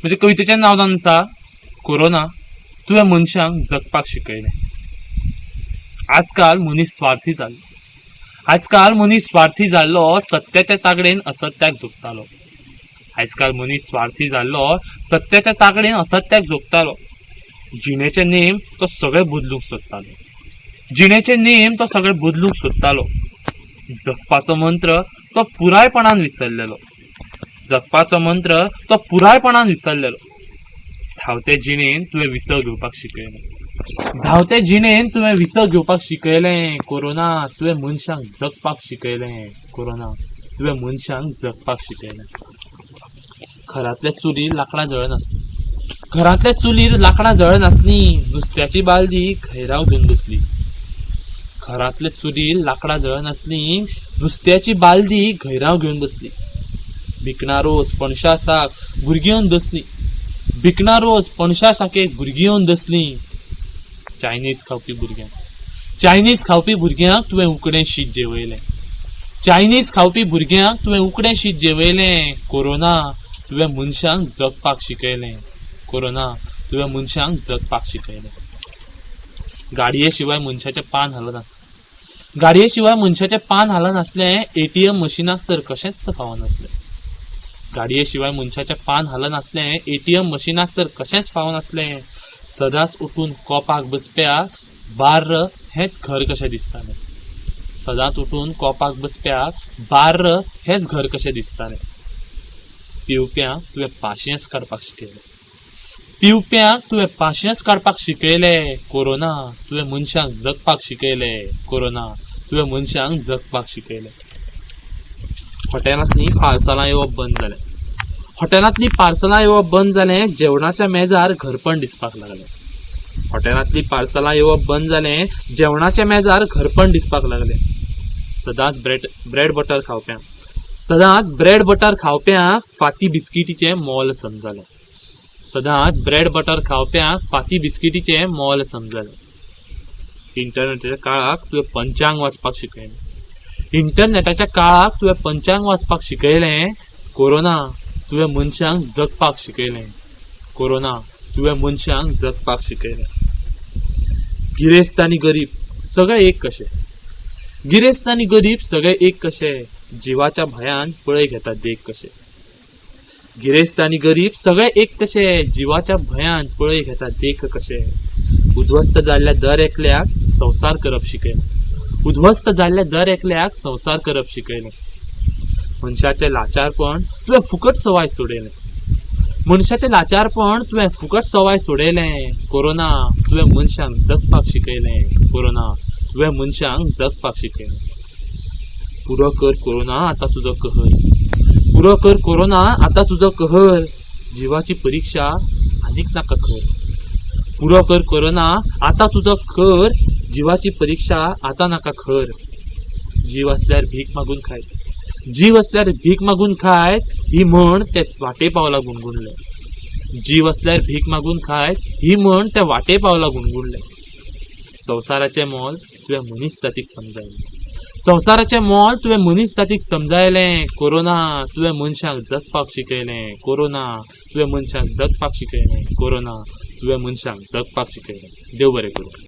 म्हणजे कवितेचें नांव जावन आसा कोरोना तुवें मनशांक जगपाक शिकयलें। आजकाल मनीस स्वार्थी जाल्लो। आजकाल मनीस स्वार्थी जाल्लो, सत्याच्या तागडेन असत्याक झुकतालो। आजकाल मनीस स्वार्थी जाल्लो, सत्याच्या तागडेन असत्याक झुकतालो। जिणेचे नेम तो सगळे बदलूंक सोदतालो। जिणेचे नेम तो सगळे बदलूंक सोदतालो। जगपाचो मंत्र तो पुरायपणान विसरलेलो। जगपाचो मंत्र तो पुरायपणान विसरलेलो। धांवते जिणेन तुवें विसव घेवपाक शिकयलें। धांवते जिणेन तुवें विसव घेवपाक शिकयलें। कोरोना तुवें मनशांक जगपाक शिकयलें। कोरोना तुवें मनशांक जगपाक शिकयलें। घरांतले चुलीर लाकडां जळनासलीं। घरांतल्या चुलीर लाकडां जळनासलीं। नुस्त्याची बालदी घैराव घेवन बसली। घरांतले चुलीर लाकडां जळनासलीं। नुस्त्याची बालदी घैराव घेवन बसली। भिकणा रोस पणशा साक भुरगीं येवन दसलीं। भिकणा रोस पणशा साकेक भुरगीं येवन दसलीं। चायनीज खावपी भुरग्यांक चायनीज खावपी भुरग्यांक तुवें उकडें शीत जेवयलें। चायनीज खावपी भुरग्यांक तुवें उकडें शीत जेवयलें। कोरोना तुवें मनशांक जगपाक शिकयलें। कोरोना तुवें मनशांक जगपाक शिकयलें। गाडये शिवाय मनशाचें पान हलनासलें। गाडये शिवाय मनशाचें पान हलनासलें। एटीएम मशिनाक तर कशेंच फावनासलें। गाडये शिवाय मनशाचें पान हलनासलें। एटीएम मशिनाक तर कशेंच फावनासलें। सदांच उठून कोपाक बसप्याक बार्र हेंच घर कशें दिसतालें। सदांच उठून कोपाक बसप्याक बार्र हेंच घर कशें दिसतालें। पिवप्यांक तुवें पाशयेंस काडपाक शिकयलें। पिवप्यांक तुवें पाशयेंस काडपाक शिकयलें। कोरोना तुवें मनशांक जगपाक शिकयलें। कोरोना तुवें मनशांक जगपाक शिकयलें। हॉटेलांतलीं पार्सलां येवप बंद जालें। हॉटेलांतलीं पार्सलां येवप बंद जालें। जेवणाच्या मेजार घरपण दिसपाक लागलें। हॉटेलांतलीं पार्सलां येवप बंद जालें। जेवणाच्या मेजार घरपण दिसपाक लागलें। सदांच ब्रेड बटर खावप्यांक फाती बिस्किटीचें मोल समजलें। सदांच ब्रेड बटर खावप्यांक फाती बिस्किटीचें मोल समजलें। इंटरनेटाच्या काळाक तुवें पंचांग वाचपाक शिकयलें। इंटरनेटाच्या काळाक तुवें पंचांग वाचपाक शिकयलें। कोरोना तुवें मनशांक जगपाक शिकयलें। कोरोना तुवें मनशांक जगपाक शिकयलें। गिरेस्त आनी गरीब सगळे एक कशे। गिरेस्त आनी गरीब सगळे एक कशे। जिवाच्या भयान पळय घेता देख कशे। गिरेस्त आनी गरीब सगळे एक कशे। जिवाच्या भयान पळय घेता देख कशे। उद्ध्वस्त जाल्ल्या दर एकल्याक संसार करप शिकयलें। उद्ध्वस्त जाल्ल्या दर एकल्याक संसार करप शिकयलें। मनशाचें लाचारपण तुवें फुकट सवाय सोडयलें। मनशाचें लाचारपण तुवें फुकट सवाय सोडयलें। कोरोना तुवें मनशांक जगपाक शिकयलें। कोरोना तुवें मनशांक जगपाक शिकयलें। पुरो कर कोरोना आतां तुजो कहर। पुरो कर कोरोना आतां तुजो कहर। जिवाची परीक्षा आनीक नाका खर। पुरो कर कोरोना आतां तुजो खर। जिवाची परीक्षा आतां नाका खर। जीव असल्यार भीक मागून खायत। जीव असल्यार भीक मागून खायत ही म्हण ते वाटे पावला गुणगुणलें। जीव असल्यार भीक मागून खायत ही म्हण ते वाटे पावला गुणगुणलें। संवसाराचें मोल तुवें मनीस जातीक समजायलें। संवसाराचें मोल तुवें मनीस जातीक समजायलें। कोरोना तुवें मनशांक जगपाक शिकयलें। कोरोना तुवें मनशांक जगपाक शिकयलें। कोरोना तुवें मनशांक जगपाक शिकयलें। देव बरें करूं।